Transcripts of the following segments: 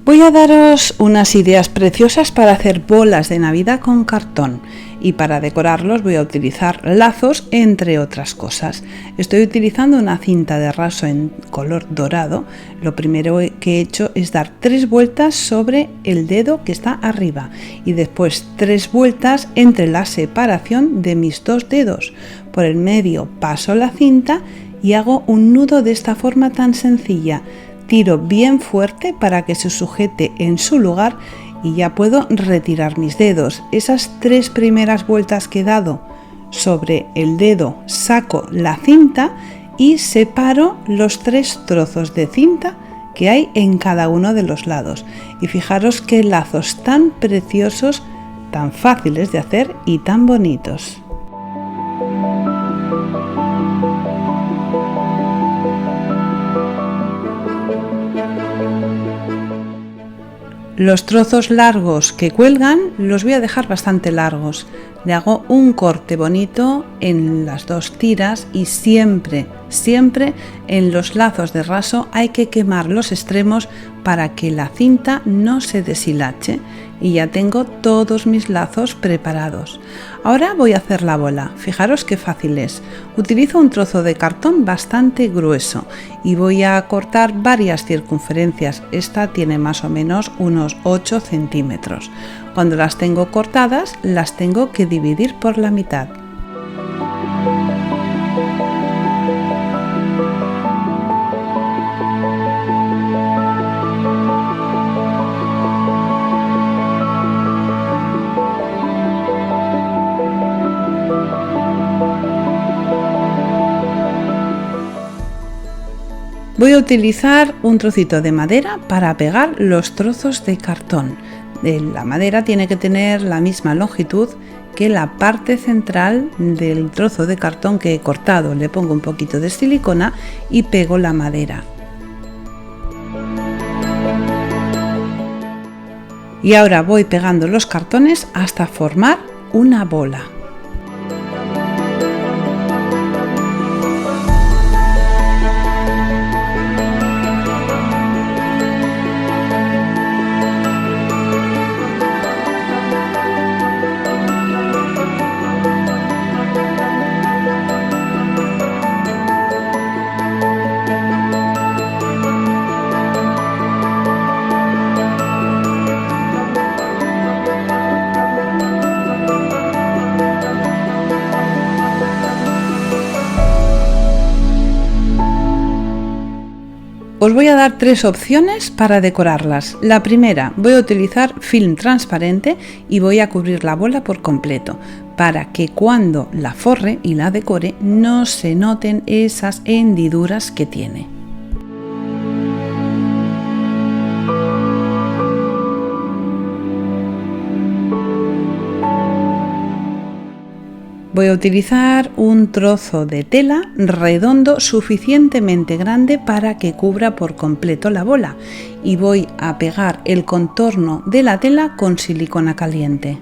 Voy a daros unas ideas preciosas para hacer bolas de Navidad con cartón y para decorarlos voy a utilizar lazos, entre otras cosas. Estoy utilizando una cinta de raso en color dorado. Lo primero que he hecho es dar 3 vueltas sobre el dedo que está arriba y después 3 vueltas entre la separación de mis 2 dedos. Por el medio paso la cinta y hago un nudo de esta forma tan sencilla. Tiro bien fuerte para que se sujete en su lugar y ya puedo retirar mis dedos. Esas 3 primeras vueltas que he dado sobre el dedo, saco la cinta y separo los 3 trozos de cinta que hay en cada uno de los lados. Y fijaros qué lazos tan preciosos, tan fáciles de hacer y tan bonitos. Los trozos largos que cuelgan los voy a dejar bastante largos. Le hago un corte bonito en las 2 tiras y siempre en los lazos de raso hay que quemar los extremos para que la cinta no se deshilache. Y ya tengo todos mis lazos preparados. Ahora voy a hacer la bola. Fijaros qué fácil es. Utilizo un trozo de cartón bastante grueso y voy a cortar varias circunferencias. Esta tiene más o menos unos 8 centímetros. Cuando las tengo cortadas, las tengo que dividir por la mitad. Voy a utilizar un trocito de madera para pegar los trozos de cartón. La madera tiene que tener la misma longitud que la parte central del trozo de cartón que he cortado. Le pongo un poquito de silicona y pego la madera. Y ahora voy pegando los cartones hasta formar una bola. Os voy a dar 3 opciones para decorarlas. La primera, voy a utilizar film transparente y voy a cubrir la bola por completo para que cuando la forre y la decore no se noten esas hendiduras que tiene. Voy a utilizar un trozo de tela redondo suficientemente grande para que cubra por completo la bola y voy a pegar el contorno de la tela con silicona caliente.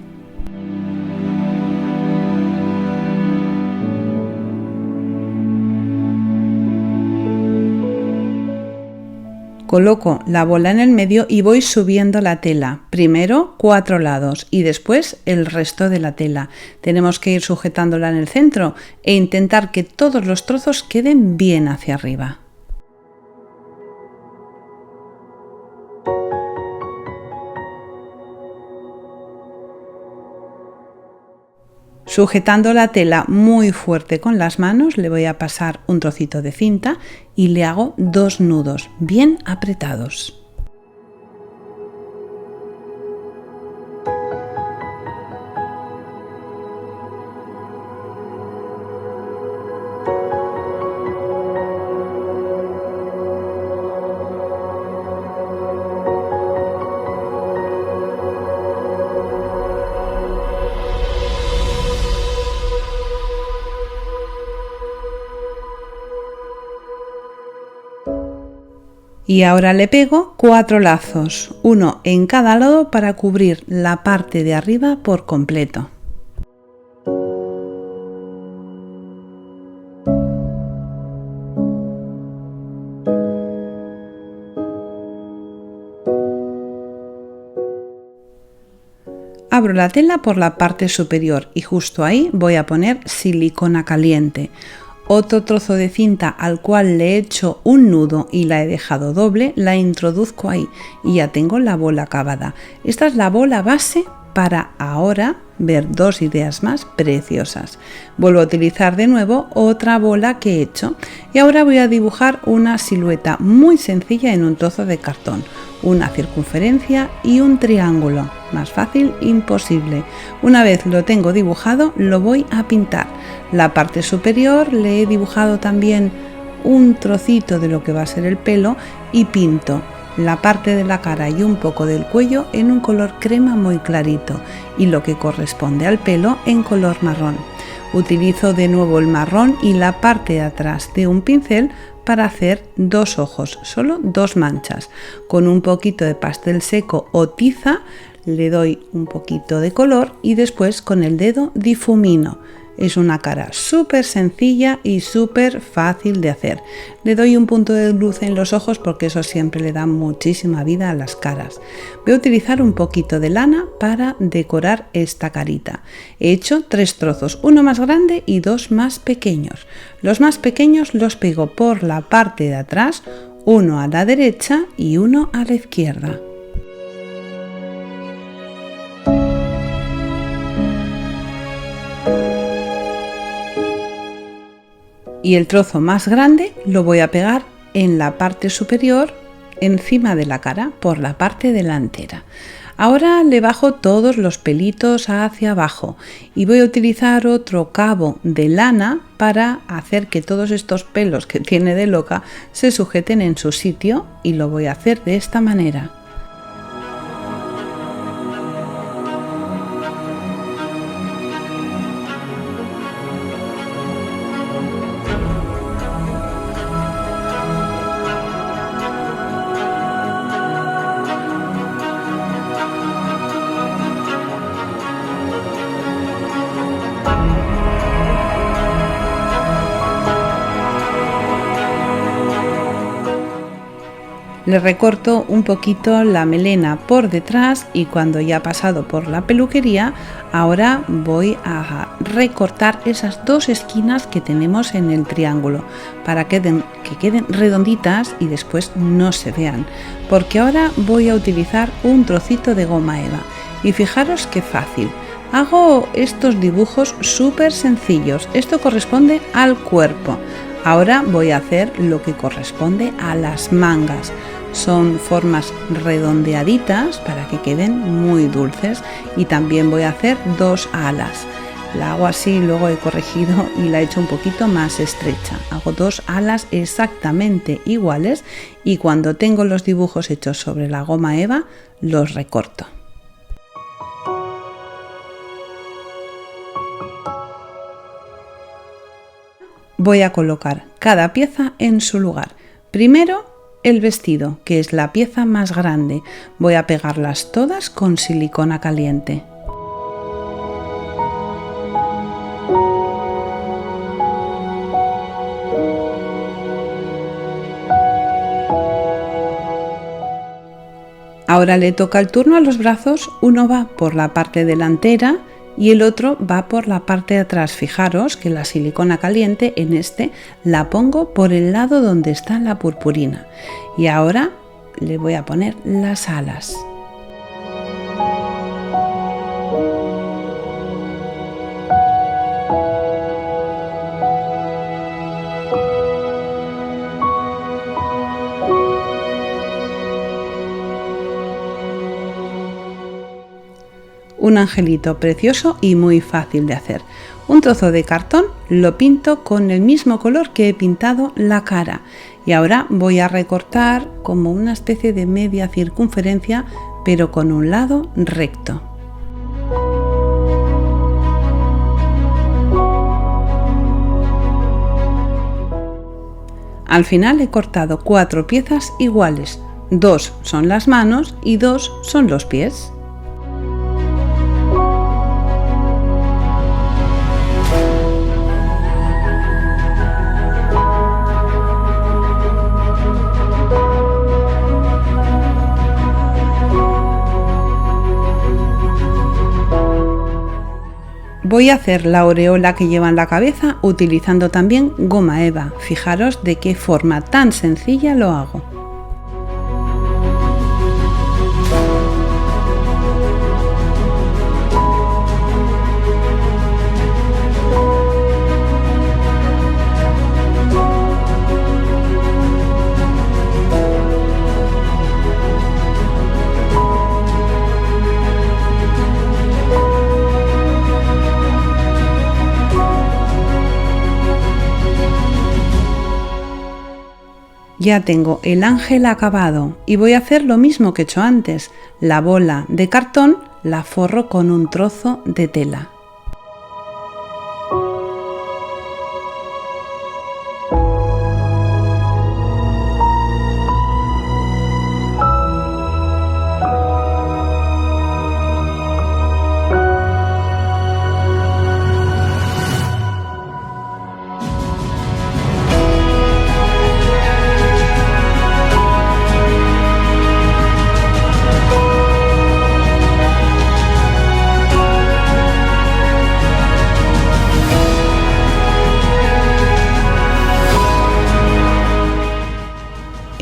Coloco la bola en el medio y voy subiendo la tela, primero 4 lados y después el resto de la tela. Tenemos que ir sujetándola en el centro e intentar que todos los trozos queden bien hacia arriba. Sujetando la tela muy fuerte con las manos, le voy a pasar un trocito de cinta y le hago 2 nudos bien apretados. Y ahora le pego 4 lazos, uno en cada lado para cubrir la parte de arriba por completo. Abro la tela por la parte superior y justo ahí voy a poner silicona caliente. Otro trozo de cinta al cual le he hecho un nudo y la he dejado doble, la introduzco ahí y ya tengo la bola acabada. Esta es la bola base para ahora ver dos ideas más preciosas. Vuelvo a utilizar de nuevo otra bola que he hecho y ahora voy a dibujar una silueta muy sencilla en un trozo de cartón, una circunferencia y un triángulo. Más fácil imposible. Una vez lo tengo dibujado, lo voy a pintar. La parte superior le he dibujado también un trocito de lo que va a ser el pelo y pinto la parte de la cara y un poco del cuello en un color crema muy clarito y lo que corresponde al pelo en color marrón. Utilizo de nuevo el marrón y la parte de atrás de un pincel para hacer dos ojos, solo dos manchas. Con un poquito de pastel seco o tiza le doy un poquito de color y después con el dedo difumino. Es una cara súper sencilla y súper fácil de hacer. Le doy un punto de luz en los ojos porque eso siempre le da muchísima vida a las caras. Voy a utilizar un poquito de lana para decorar esta carita. He hecho 3 trozos, uno más grande y 2 más pequeños. Los más pequeños los pego por la parte de atrás, uno a la derecha y uno a la izquierda. Y el trozo más grande lo voy a pegar en la parte superior, encima de la cara, por la parte delantera. Ahora le bajo todos los pelitos hacia abajo y voy a utilizar otro cabo de lana para hacer que todos estos pelos que tiene de loca se sujeten en su sitio y lo voy a hacer de esta manera. Le recorto un poquito la melena por detrás y cuando ya ha pasado por la peluquería, ahora voy a recortar esas dos esquinas que tenemos en el triángulo para que queden redonditas y después no se vean, porque ahora voy a utilizar un trocito de goma eva y fijaros qué fácil. Hago estos dibujos súper sencillos, esto corresponde al cuerpo. Ahora voy a hacer lo que corresponde a las mangas. Son formas redondeaditas para que queden muy dulces y también voy a hacer 2 alas. La hago así, luego he corregido y la he hecho un poquito más estrecha. Hago 2 alas exactamente iguales y cuando tengo los dibujos hechos sobre la goma eva los recorto. Voy a colocar cada pieza en su lugar. Primero el vestido, que es la pieza más grande. Voy a pegarlas todas con silicona caliente. Ahora le toca el turno a los brazos. Uno va por la parte delantera y el otro va por la parte de atrás. Fijaros que la silicona caliente en este la pongo por el lado donde está la purpurina y ahora le voy a poner las alas. Un angelito precioso y muy fácil de hacer. Un trozo de cartón lo pinto con el mismo color que he pintado la cara y ahora voy a recortar como una especie de media circunferencia pero con un lado recto. Al final he cortado 4 piezas iguales, 2 son las manos y 2 son los pies. Voy a hacer la aureola que lleva en la cabeza utilizando también goma eva. Fijaros de qué forma tan sencilla lo hago. Ya tengo el ángel acabado y voy a hacer lo mismo que he hecho antes. La bola de cartón la forro con un trozo de tela.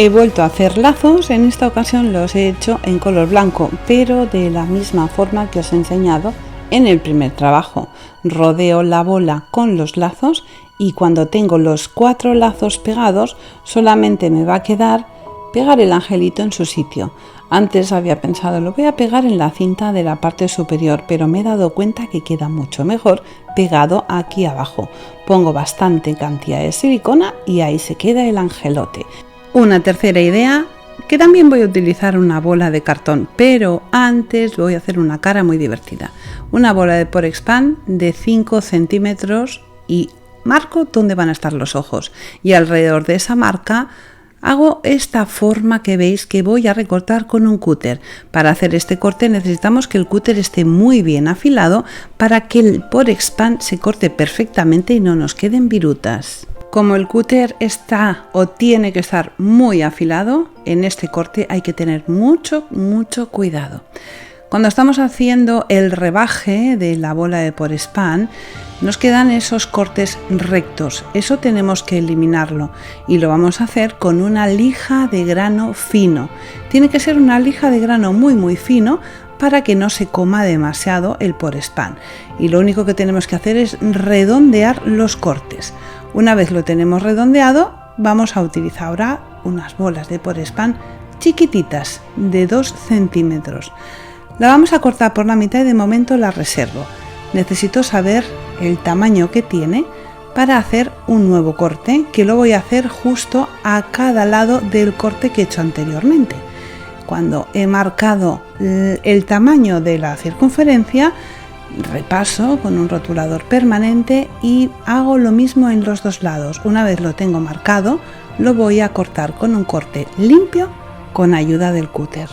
He vuelto a hacer lazos, en esta ocasión los he hecho en color blanco, pero de la misma forma que os he enseñado en el primer trabajo. Rodeo la bola con los lazos y cuando tengo los 4 lazos pegados, solamente me va a quedar pegar el angelito en su sitio. Antes había pensado, lo voy a pegar en la cinta de la parte superior, pero me he dado cuenta que queda mucho mejor pegado aquí abajo. Pongo bastante cantidad de silicona y ahí se queda el angelote. Una tercera idea, que también voy a utilizar una bola de cartón, pero antes voy a hacer una cara muy divertida. Una bola de Porexpan de 5 centímetros y marco dónde van a estar los ojos. Y alrededor de esa marca hago esta forma que veis que voy a recortar con un cúter. Para hacer este corte necesitamos que el cúter esté muy bien afilado para que el Porexpan se corte perfectamente y no nos queden virutas. Como el cúter está o tiene que estar muy afilado, en este corte hay que tener mucho cuidado. Cuando estamos haciendo el rebaje de la bola de Porexpan, nos quedan esos cortes rectos. Eso tenemos que eliminarlo y lo vamos a hacer con una lija de grano fino. Tiene que ser una lija de grano muy fino para que no se coma demasiado el Porexpan. Y lo único que tenemos que hacer es redondear los cortes. Una vez lo tenemos redondeado, vamos a utilizar ahora unas bolas de Porexpan chiquititas de 2 centímetros. La vamos a cortar por la mitad y de momento la reservo. Necesito saber el tamaño que tiene para hacer un nuevo corte, que lo voy a hacer justo a cada lado del corte que he hecho anteriormente. Cuando he marcado el tamaño de la circunferencia, repaso con un rotulador permanente y hago lo mismo en los dos lados. Una vez lo tengo marcado, lo voy a cortar con un corte limpio con ayuda del cúter.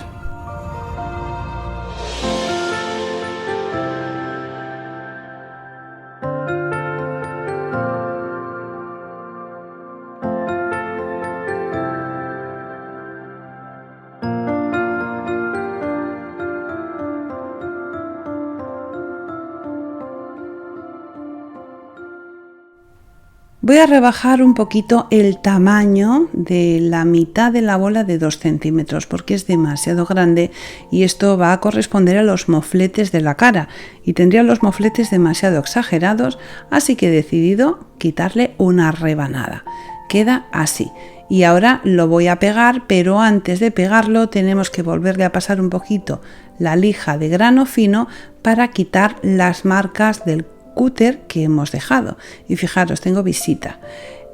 Voy a rebajar un poquito el tamaño de la mitad de la bola de 2 centímetros porque es demasiado grande y esto va a corresponder a los mofletes de la cara y tendría los mofletes demasiado exagerados, así que he decidido quitarle una rebanada. Queda así. Y ahora lo voy a pegar, pero antes de pegarlo tenemos que volverle a pasar un poquito la lija de grano fino para quitar las marcas del cúter que hemos dejado. Y fijaros, tengo visita.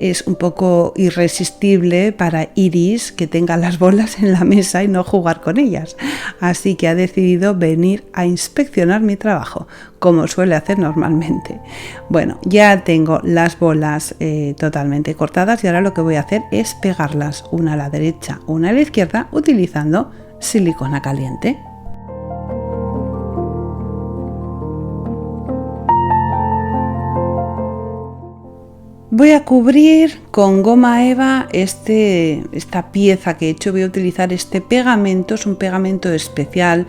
Es un poco irresistible para Iris que tenga las bolas en la mesa y no jugar con ellas. Así que ha decidido venir a inspeccionar mi trabajo, como suele hacer normalmente. Bueno, ya tengo las bolas totalmente cortadas y ahora lo que voy a hacer es pegarlas una a la derecha, una a la izquierda, utilizando silicona caliente. Voy a cubrir con goma eva esta pieza que he hecho. Voy a utilizar este pegamento, es un pegamento especial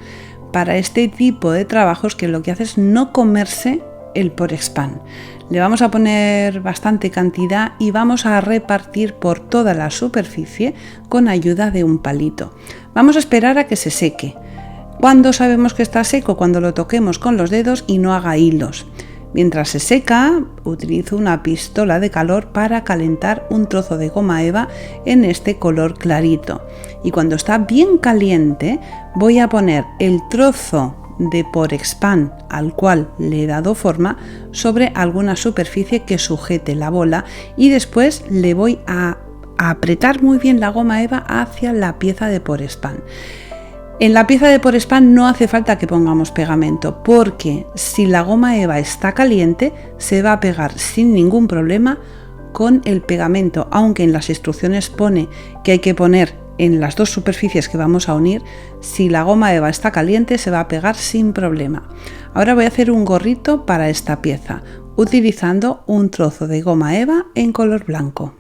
para este tipo de trabajos que lo que hace es no comerse el Porexpan. Le vamos a poner bastante cantidad y vamos a repartir por toda la superficie con ayuda de un palito. Vamos a esperar a que se seque. ¿Cuándo sabemos que está seco? Cuando lo toquemos con los dedos y no haga hilos. Mientras se seca, utilizo una pistola de calor para calentar un trozo de goma eva en este color clarito. Y cuando está bien caliente, voy a poner el trozo de Porexpan al cual le he dado forma sobre alguna superficie que sujete la bola y después le voy a apretar muy bien la goma eva hacia la pieza de Porexpan. En la pieza de Porexpan no hace falta que pongamos pegamento, porque si la goma eva está caliente se va a pegar sin ningún problema con el pegamento, aunque en las instrucciones pone que hay que poner en las dos superficies que vamos a unir. Si la goma eva está caliente se va a pegar sin problema. Ahora voy a hacer un gorrito para esta pieza utilizando un trozo de goma eva en color blanco.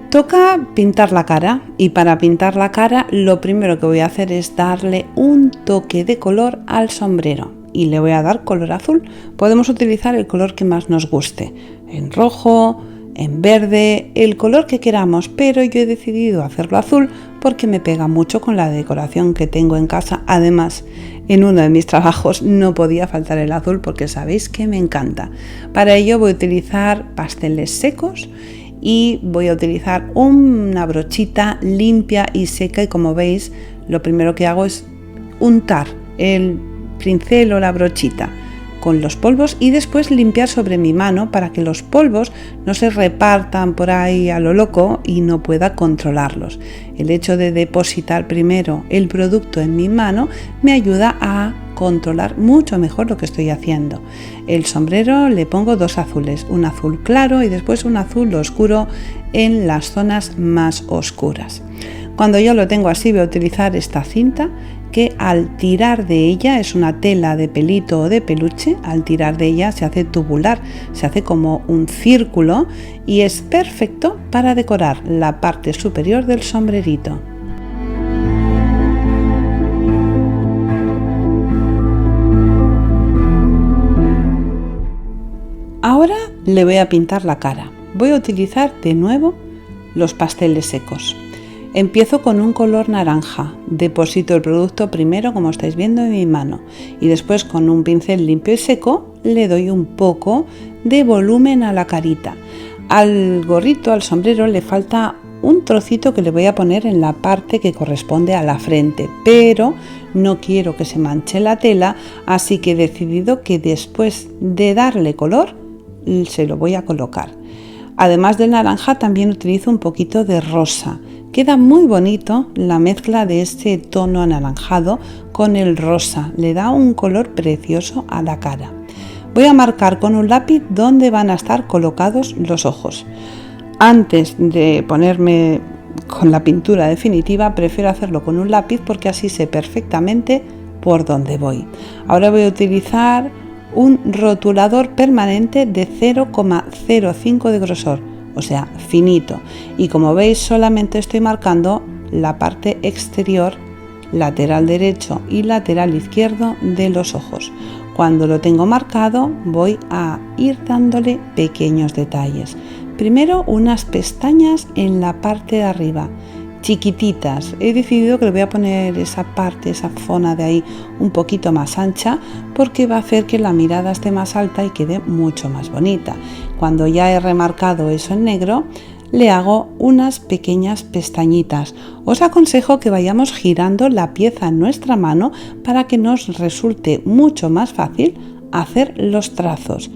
Toca pintar la cara y para pintar la cara lo primero que voy a hacer es darle un toque de color al sombrero y le voy a dar color azul. Podemos utilizar el color que más nos guste, en rojo, en verde, el color que queramos, pero yo he decidido hacerlo azul porque me pega mucho con la decoración que tengo en casa. Además, en uno de mis trabajos no podía faltar el azul porque sabéis que me encanta. Para ello voy a utilizar pasteles secos y voy a utilizar una brochita limpia y seca y como veis lo primero que hago es untar el pincel o la brochita con los polvos y después limpiar sobre mi mano para que los polvos no se repartan por ahí a lo loco y no pueda controlarlos. El hecho de depositar primero el producto en mi mano me ayuda a controlar mucho mejor lo que estoy haciendo. El sombrero le pongo dos azules, un azul claro y después un azul oscuro en las zonas más oscuras. Cuando yo lo tengo así voy a utilizar esta cinta que al tirar de ella, es una tela de pelito o de peluche, al tirar de ella se hace tubular, se hace como un círculo y es perfecto para decorar la parte superior del sombrerito. Ahora le voy a pintar la cara. Voy a utilizar de nuevo los pasteles secos. Empiezo con un color naranja, deposito el producto primero como estáis viendo en mi mano y después con un pincel limpio y seco le doy un poco de volumen a la carita. Al gorrito, al sombrero le falta un trocito que le voy a poner en la parte que corresponde a la frente, pero no quiero que se manche la tela, así que he decidido que después de darle color se lo voy a colocar. Además del naranja también utilizo un poquito de rosa. Queda muy bonito la mezcla de este tono anaranjado con el rosa, le da un color precioso a la cara. Voy a marcar con un lápiz dónde van a estar colocados los ojos. Antes de ponerme con la pintura definitiva, prefiero hacerlo con un lápiz porque así sé perfectamente por dónde voy. Ahora voy a utilizar un rotulador permanente de 0,05 de grosor, o sea, finito, y como veis solamente estoy marcando la parte exterior, lateral derecho y lateral izquierdo de los ojos. Cuando lo tengo marcado voy a ir dándole pequeños detalles. Primero unas pestañas en la parte de arriba, chiquititas. He decidido que le voy a poner esa parte, esa zona de ahí un poquito más ancha porque va a hacer que la mirada esté más alta y quede mucho más bonita. Cuando ya he remarcado eso en negro, le hago unas pequeñas pestañitas. Os aconsejo que vayamos girando la pieza en nuestra mano para que nos resulte mucho más fácil hacer los trazos.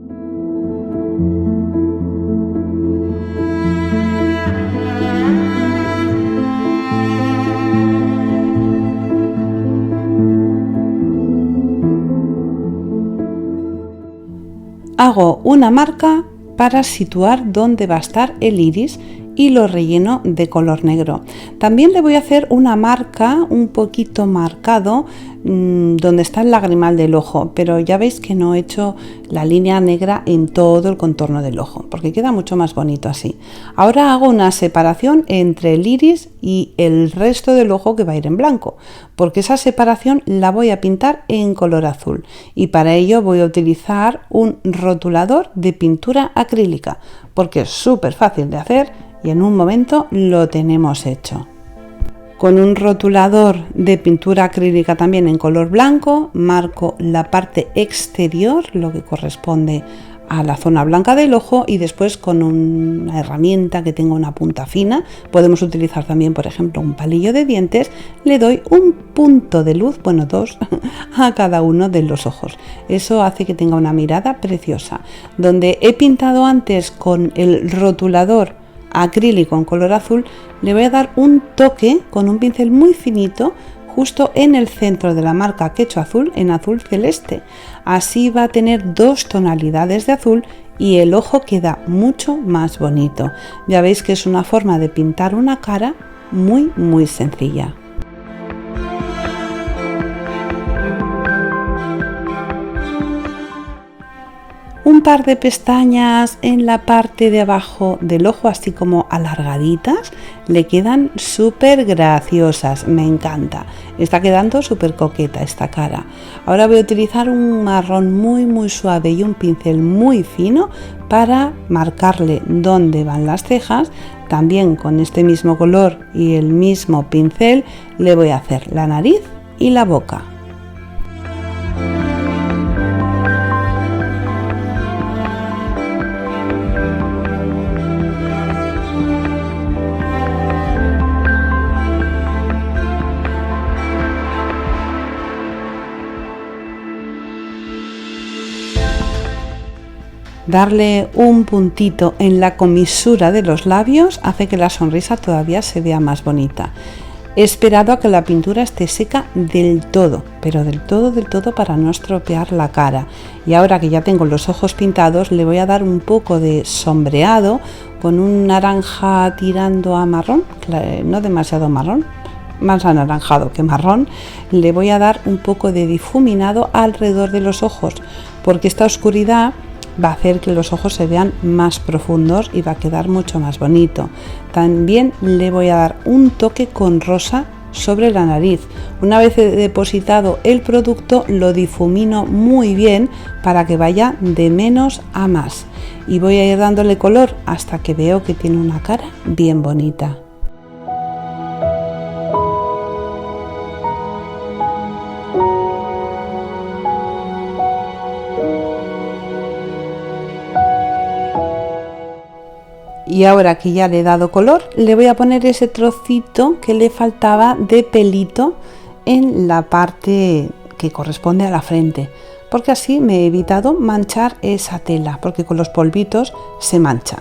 Hago una marca para situar dónde va a estar el iris y lo relleno de color negro. También le voy a hacer una marca un poquito marcado donde está el lagrimal del ojo, pero ya veis que no he hecho la línea negra en todo el contorno del ojo porque queda mucho más bonito así. Ahora hago una separación entre el iris y el resto del ojo que va a ir en blanco, porque esa separación la voy a pintar en color azul y para ello voy a utilizar un rotulador de pintura acrílica porque es súper fácil de hacer y en un momento lo tenemos hecho. Con un rotulador de pintura acrílica también en color blanco marco la parte exterior, lo que corresponde a la zona blanca del ojo, y después con una herramienta que tenga una punta fina, podemos utilizar también por ejemplo un palillo de dientes, le doy un punto de luz, bueno, dos, a cada uno de los ojos. Eso hace que tenga una mirada preciosa. Donde he pintado antes con el rotulador acrílico en color azul, le voy a dar un toque con un pincel muy finito justo en el centro de la marca que he hecho azul, en azul celeste. Así va a tener dos tonalidades de azul y el ojo queda mucho más bonito. Ya veis que es una forma de pintar una cara muy sencilla. Un par de pestañas en la parte de abajo del ojo, así como alargaditas, le quedan súper graciosas, me encanta. Está quedando súper coqueta esta cara. Ahora voy a utilizar un marrón muy suave y un pincel muy fino para marcarle dónde van las cejas. También con este mismo color y el mismo pincel le voy a hacer la nariz y la boca. Darle un puntito en la comisura de los labios hace que la sonrisa todavía se vea más bonita. He esperado a que la pintura esté seca del todo, pero del todo para no estropear la cara. Y ahora que ya tengo los ojos pintados, le voy a dar un poco de sombreado con un naranja tirando a marrón, no demasiado marrón, más anaranjado que marrón. Le voy a dar un poco de difuminado alrededor de los ojos, porque esta oscuridad va a hacer que los ojos se vean más profundos y va a quedar mucho más bonito. También le voy a dar un toque con rosa sobre la nariz. Una vez he depositado el producto, lo difumino muy bien para que vaya de menos a más y voy a ir dándole color hasta que veo que tiene una cara bien bonita. Y ahora que ya le he dado color, le voy a poner ese trocito que le faltaba de pelito en la parte que corresponde a la frente, porque así me he evitado manchar esa tela, porque con los polvitos se mancha.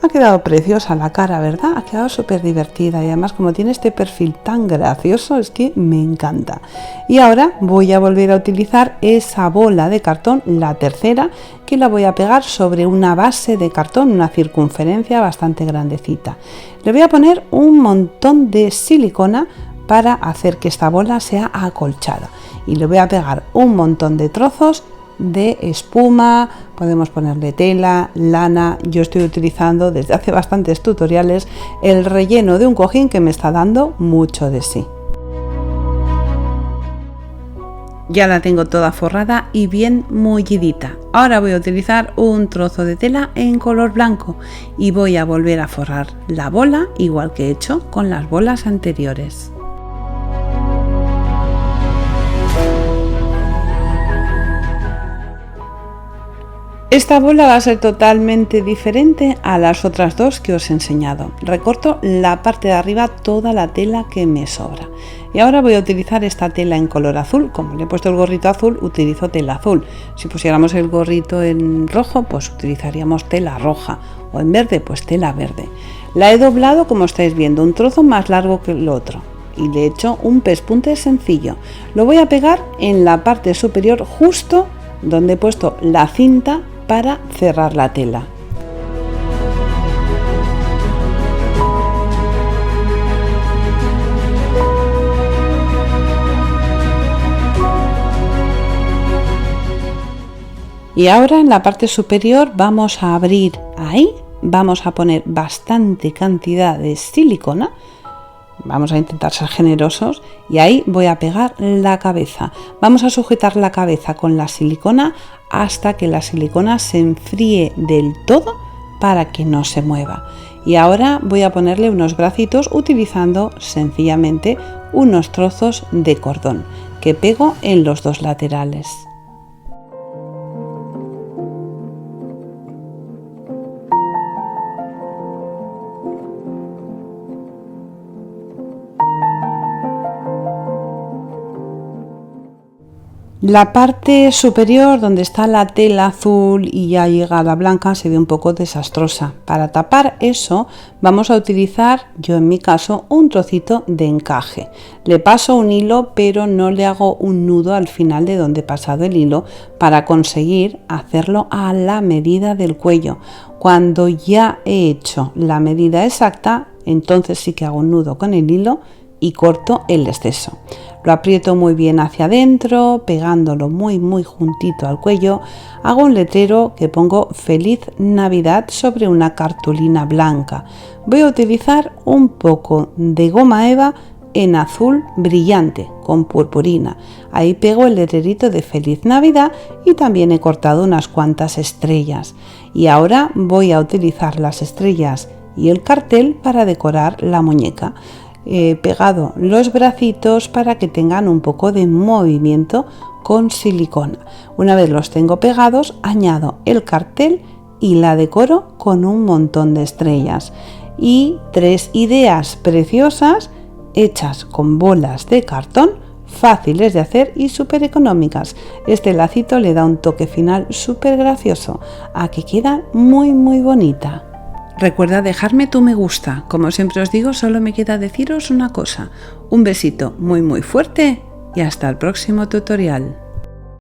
Ha quedado preciosa la cara, ¿verdad? Ha quedado súper divertida y además como tiene este perfil tan gracioso es que me encanta. Y ahora voy a volver a utilizar esa bola de cartón, la tercera, que la voy a pegar sobre una base de cartón, una circunferencia bastante grandecita. Le voy a poner un montón de silicona para hacer que esta bola sea acolchada y le voy a pegar un montón de trozos de espuma, podemos ponerle tela, lana. Yo estoy utilizando desde hace bastantes tutoriales el relleno de un cojín que me está dando mucho de sí. Ya la tengo toda forrada y bien mullidita. Ahora voy a utilizar un trozo de tela en color blanco y voy a volver a forrar la bola igual que he hecho con las bolas anteriores. Esta bola va a ser totalmente diferente a las otras dos que os he enseñado. Recorto la parte de arriba, toda la tela que me sobra. Y ahora voy a utilizar esta tela en color azul. Como le he puesto el gorrito azul, utilizo tela azul. Si pusiéramos el gorrito en rojo, pues utilizaríamos tela roja. O en verde, pues tela verde. La he doblado, como estáis viendo, un trozo más largo que el otro. Y le he hecho un pespunte sencillo. Lo voy a pegar en la parte superior, justo donde he puesto la cinta para cerrar la tela. Y ahora en la parte superior vamos a abrir ahí, vamos a poner bastante cantidad de silicona. Vamos a intentar ser generosos y ahí voy a pegar la cabeza. Vamos a sujetar la cabeza con la silicona hasta que la silicona se enfríe del todo para que no se mueva. Y ahora voy a ponerle unos bracitos utilizando sencillamente unos trozos de cordón que pego en los dos laterales. La parte superior donde está la tela azul y ya llega a la blanca se ve un poco desastrosa. Para tapar eso vamos a utilizar, yo en mi caso, un trocito de encaje. Le paso un hilo pero no le hago un nudo al final de donde he pasado el hilo para conseguir hacerlo a la medida del cuello. Cuando ya he hecho la medida exacta, entonces sí que hago un nudo con el hilo y corto el exceso. Lo aprieto muy bien hacia adentro, pegándolo muy juntito al cuello. Hago un letrero que pongo Feliz Navidad sobre una cartulina blanca. Voy a utilizar un poco de goma eva en azul brillante con purpurina. Ahí pego el letrerito de Feliz Navidad y también he cortado unas cuantas estrellas. Y ahora voy a utilizar las estrellas y el cartel para decorar la muñeca. He pegado los bracitos para que tengan un poco de movimiento con silicona. Una vez los tengo pegados, añado el cartel y la decoro con un montón de estrellas. Y 3 ideas preciosas hechas con bolas de cartón, fáciles de hacer y súper económicas. Este lacito le da un toque final súper gracioso, a que queda muy bonita. Recuerda dejarme tu me gusta. Como siempre os digo, solo me queda deciros una cosa. Un besito muy fuerte y hasta el próximo tutorial.